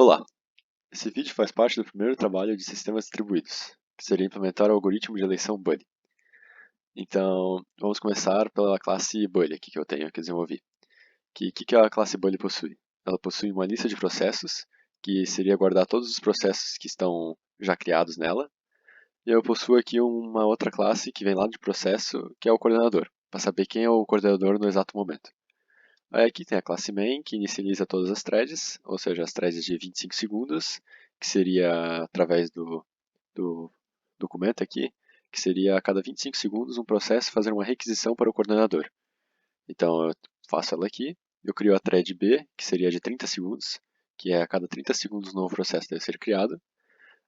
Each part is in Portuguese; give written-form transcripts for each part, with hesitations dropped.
Olá, esse vídeo faz parte do primeiro trabalho de sistemas distribuídos, que seria implementar o algoritmo de eleição Bully. Então, vamos começar pela classe Bully aqui que eu tenho, que eu desenvolvi. Que a classe Bully possui? Ela possui uma lista de processos, que seria guardar todos os processos que estão já criados nela. E eu possuo aqui uma outra classe que vem lá de processo, que é o coordenador, para saber quem é o coordenador no exato momento. Aí aqui tem a classe main, que inicializa todas as threads, ou seja, as threads de 25 segundos, que seria através do documento aqui, que seria a cada 25 segundos um processo fazer uma requisição para o coordenador. Então eu faço ela aqui, eu crio a thread B, que seria de 30 segundos, que é a cada 30 segundos um novo processo deve ser criado.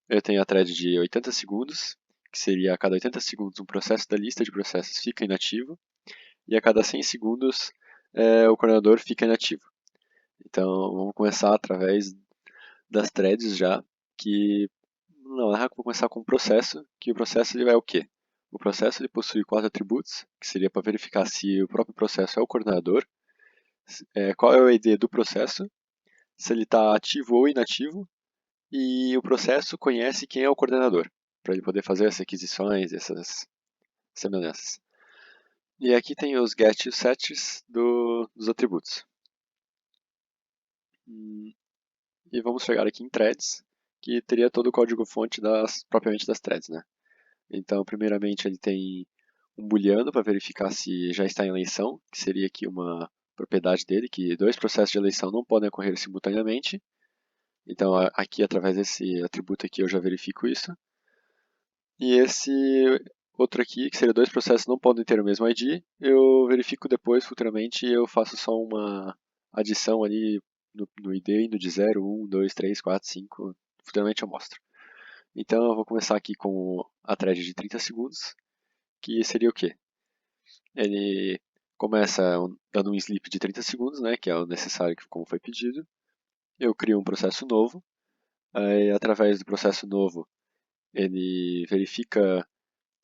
Eu tenho a thread de 80 segundos, que seria a cada 80 segundos um processo da lista de processos fica inativo, e a cada 100 segundos o coordenador fica inativo. Então vamos começar através das threads já, que não, vou começar com o processo, que o processo ele é o quê? O processo ele possui 4 atributos, que seria para verificar se o próprio processo é o coordenador, qual é o ID do processo, se ele está ativo ou inativo, e o processo conhece quem é o coordenador, para ele poder fazer as requisições, essas semelhanças. E aqui tem os get e os sets dos atributos. E vamos chegar aqui em threads, que teria todo o código-fonte propriamente das threads, né? Então, primeiramente, ele tem um booleano para verificar se já está em eleição, que seria aqui uma propriedade dele, que dois processos de eleição não podem ocorrer simultaneamente. Então, aqui, através desse atributo aqui, eu já verifico isso. E esse outro aqui, que seria dois processos não podem ter o mesmo ID, eu verifico depois, futuramente, e eu faço só uma adição ali no ID, indo de 0, 1, 2, 3, 4, 5, futuramente eu mostro. Então eu vou começar aqui com a thread de 30 segundos, que seria o quê? Ele começa dando um sleep de 30 segundos, né, que é o necessário como foi pedido. Eu crio um processo novo, aí através do processo novo ele verifica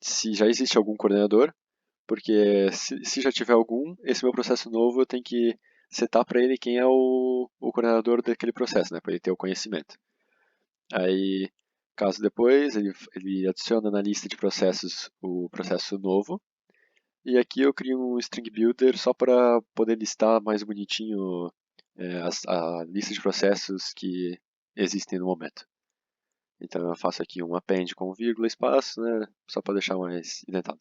se já existe algum coordenador, porque se já tiver algum, esse meu processo novo eu tenho que setar para ele quem é o coordenador daquele processo, né, para ele ter o conhecimento. Aí, caso depois, ele adiciona na lista de processos o processo novo, e aqui eu crio um string builder só para poder listar mais bonitinho a lista de processos que existem no momento. Então eu faço aqui um append com vírgula espaço, né, só para deixar mais indentado.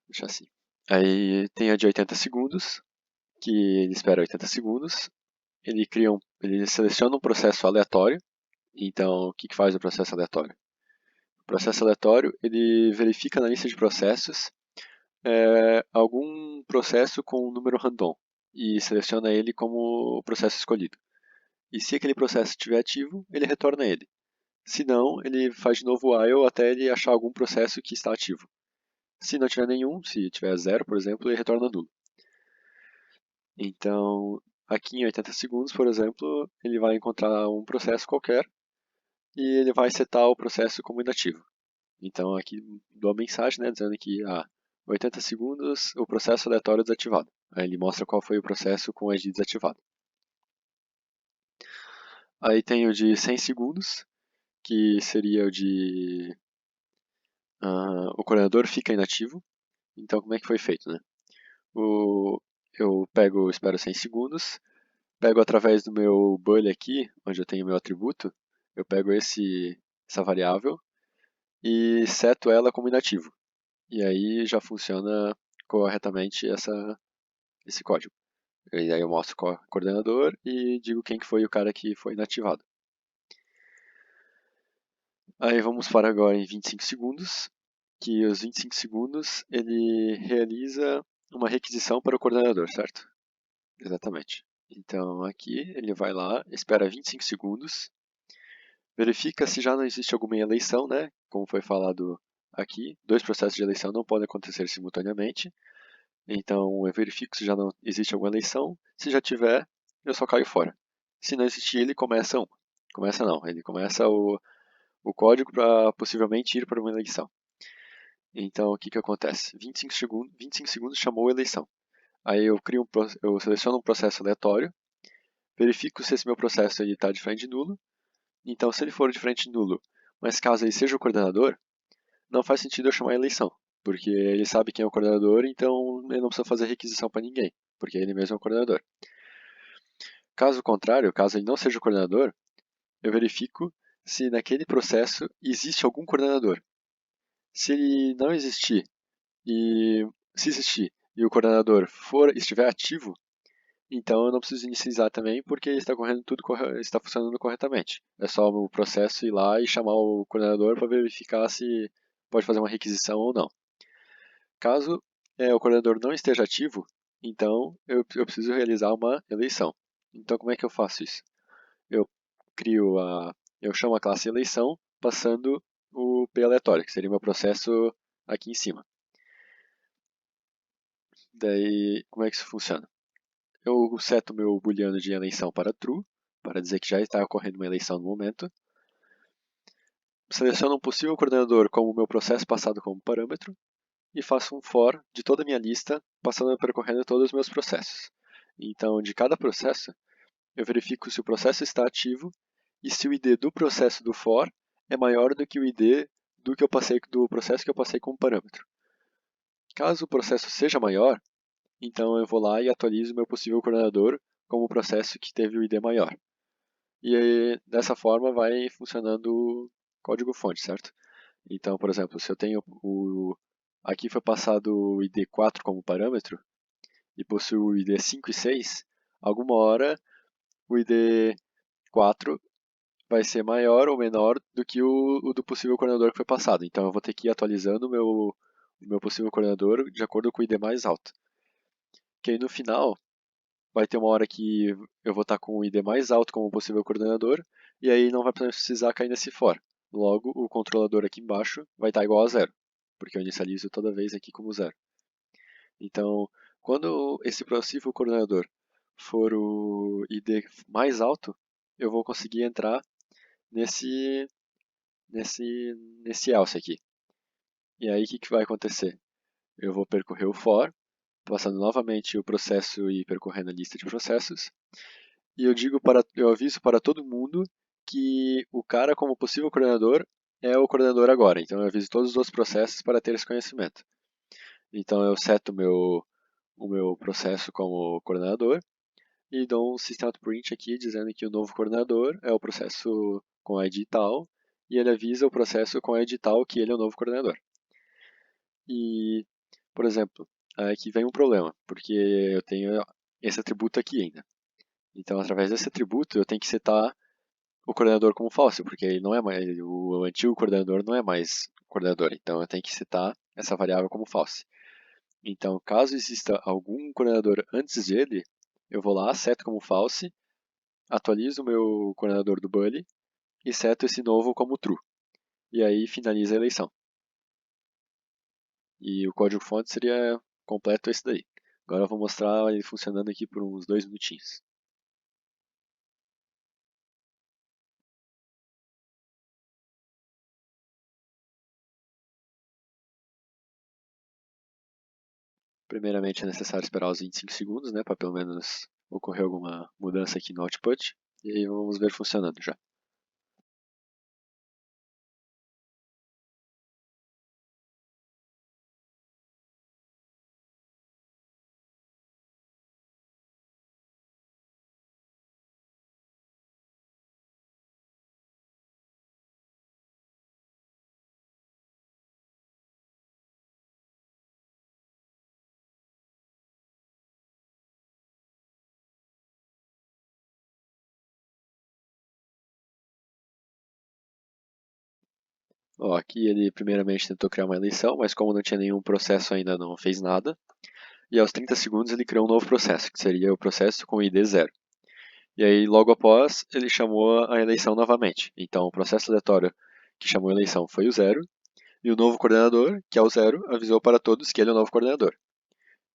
Deixa assim. Aí tem a de 80 segundos, que ele espera 80 segundos. Ele seleciona um processo aleatório. Então, o que faz o processo aleatório? O processo aleatório, ele verifica na lista de processos algum processo com um número random e seleciona ele como o processo escolhido. E se aquele processo estiver ativo, ele retorna ele. Se não, ele faz de novo while até ele achar algum processo que está ativo. Se não tiver nenhum, se tiver zero, por exemplo, ele retorna nulo. Então, aqui em 80 segundos, por exemplo, ele vai encontrar um processo qualquer e ele vai setar o processo como inativo. Então, aqui dou a mensagem, né, dizendo que 80 segundos o processo aleatório desativado. Aí ele mostra qual foi o processo com o ID desativado. Aí tem o de 100 segundos, que seria o de o coordenador fica inativo. Então, como é que foi feito, né? Eu espero 100 segundos, pego através do meu bully aqui, onde eu tenho meu atributo, eu pego essa variável e seto ela como inativo. E aí já funciona corretamente esse código. E aí eu mostro o coordenador e digo quem que foi o cara que foi inativado. Aí vamos para agora em 25 segundos, que os 25 segundos ele realiza uma requisição para o coordenador, certo? Exatamente. Então aqui ele vai lá, espera 25 segundos, verifica se já não existe alguma eleição, né? Como foi falado aqui, dois processos de eleição não podem acontecer simultaneamente. Então eu verifico se já não existe alguma eleição. Se já tiver, eu só caio fora. Se não existir, ele começa um. Começa não, ele começa o código para possivelmente ir para uma eleição. Então o que acontece? 25 segundos chamou a eleição. Aí eu seleciono um processo aleatório, verifico se esse meu processo está de frente nulo. Então, se ele for de frente nulo, mas caso ele seja o coordenador, não faz sentido eu chamar a eleição, porque ele sabe quem é o coordenador, então ele não precisa fazer requisição para ninguém, porque ele mesmo é o coordenador. Caso contrário, caso ele não seja o coordenador, eu verifico se naquele processo existe algum coordenador. Se ele não existir, e se existir e o coordenador estiver ativo, então eu não preciso inicializar também, porque está correndo tudo está funcionando corretamente. É só o processo ir lá e chamar o coordenador para verificar se pode fazer uma requisição ou não. Caso o coordenador não esteja ativo, então eu preciso realizar uma eleição. Então como é que eu faço isso? Eu eu chamo a classe eleição passando o P aleatório, que seria o meu processo aqui em cima. Daí, como é que isso funciona? Eu seto meu booleano de eleição para true, para dizer que já está ocorrendo uma eleição no momento. Seleciono um possível coordenador como meu processo passado como parâmetro e faço um for de toda a minha lista, passando e percorrendo todos os meus processos. Então, de cada processo, eu verifico se o processo está ativo e se o ID do processo do for é maior do que o ID do processo que eu passei como parâmetro. Caso o processo seja maior, então eu vou lá e atualizo meu possível coordenador como o processo que teve o ID maior. E aí, dessa forma vai funcionando o código-fonte, certo? Então, por exemplo, se eu tenho aqui foi passado o ID 4 como parâmetro e possui o ID 5 e 6, alguma hora o ID 4 vai ser maior ou menor do que o do possível coordenador que foi passado. Então eu vou ter que ir atualizando o meu possível coordenador de acordo com o ID mais alto. Que aí no final vai ter uma hora que eu vou estar com o ID mais alto como possível coordenador e aí não vai precisar cair nesse for. Logo, o controlador aqui embaixo vai estar igual a zero, porque eu inicializo toda vez aqui como zero. Então, quando esse possível coordenador for o ID mais alto, eu vou conseguir entrar nesse, nesse else aqui. E aí, o que vai acontecer? Eu vou percorrer o for, passando novamente o processo e percorrendo a lista de processos. E eu aviso para todo mundo que o cara como possível coordenador é o coordenador agora. Então eu aviso todos os outros processos para ter esse conhecimento. Então eu seto o meu processo como coordenador e dou um system.out.print aqui dizendo que o novo coordenador é o processo com ID tal e ele avisa o processo com ID tal que ele é o novo coordenador. E, por exemplo, aqui vem um problema, porque eu tenho esse atributo aqui ainda. Então, através desse atributo, eu tenho que setar o coordenador como false, porque ele não é mais, o antigo coordenador não é mais coordenador. Então, eu tenho que setar essa variável como false. Então, caso exista algum coordenador antes dele, eu vou lá, seto como false, atualizo o meu coordenador do bully e seto esse novo como true. E aí finaliza a eleição. E o código-fonte seria completo esse daí. Agora eu vou mostrar ele funcionando aqui por uns 2 minutinhos. Primeiramente é necessário esperar os 25 segundos, né, para pelo menos ocorrer alguma mudança aqui no output. E aí vamos ver funcionando já. Ó, aqui ele primeiramente tentou criar uma eleição, mas como não tinha nenhum processo ainda, não fez nada. E aos 30 segundos ele criou um novo processo, que seria o processo com ID 0. E aí, logo após, ele chamou a eleição novamente. Então, o processo aleatório que chamou a eleição foi o 0, e o novo coordenador, que é o 0, avisou para todos que ele é o novo coordenador.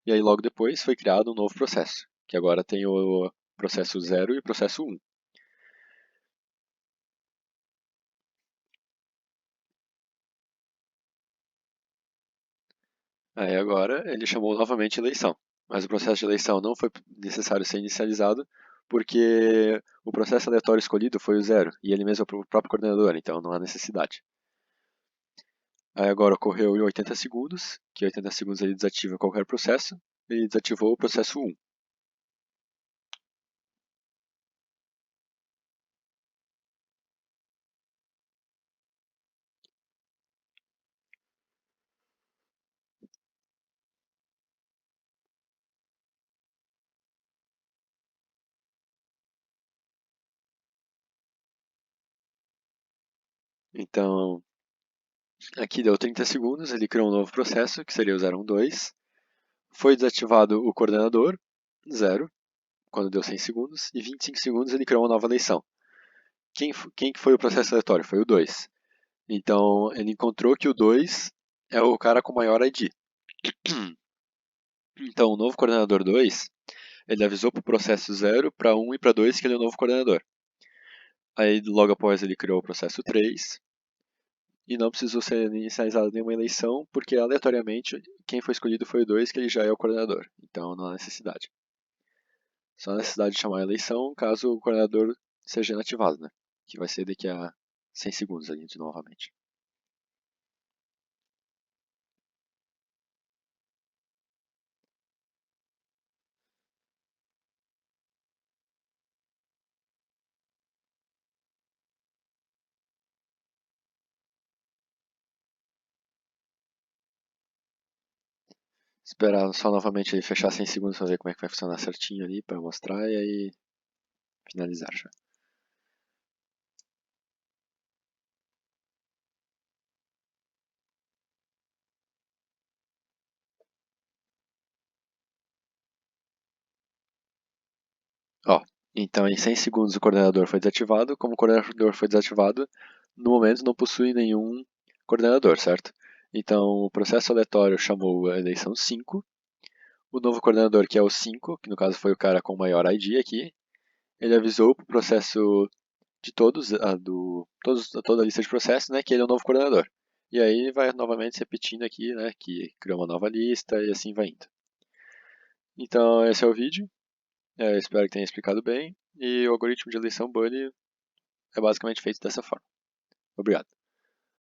E aí, logo depois, foi criado um novo processo, que agora tem o processo 0 e o processo 1. Aí agora ele chamou novamente a eleição, mas o processo de eleição não foi necessário ser inicializado, porque o processo aleatório escolhido foi o 0, e ele mesmo é o próprio coordenador, então não há necessidade. Aí agora ocorreu em 80 segundos, que em 80 segundos ele desativa qualquer processo, e desativou o processo 1. Então, aqui deu 30 segundos, ele criou um novo processo, que seria o 012. Foi desativado o coordenador, 0, quando deu 100 segundos, e 25 segundos ele criou uma nova eleição. Quem que foi o processo aleatório? Foi o 2. Então, ele encontrou que o 2 é o cara com maior ID. Então, o novo coordenador 2, ele avisou para o processo 0, para 1 e para 2 que ele é o novo coordenador. Aí, logo após, ele criou o processo 3, e não precisou ser inicializada nenhuma eleição, porque aleatoriamente quem foi escolhido foi o 2, que ele já é o coordenador. Então, não há necessidade. Só a necessidade de chamar a eleição caso o coordenador seja inativado, né? Que vai ser daqui a 100 segundos ali, de novamente. Esperar só novamente ele fechar 100 segundos para ver como é que vai funcionar certinho ali para mostrar e aí finalizar já. Ó, então em 100 segundos o coordenador foi desativado. Como o coordenador foi desativado, no momento não possui nenhum coordenador, certo? Então o processo aleatório chamou a eleição 5. O novo coordenador, que é o 5, que no caso foi o cara com maior ID aqui, ele avisou para o processo de toda a lista de processos, né, que ele é o novo coordenador. E aí vai novamente repetindo aqui, né, que criou uma nova lista e assim vai indo. Então esse é o vídeo. Espero que tenha explicado bem. E o algoritmo de eleição Bunny é basicamente feito dessa forma. Obrigado.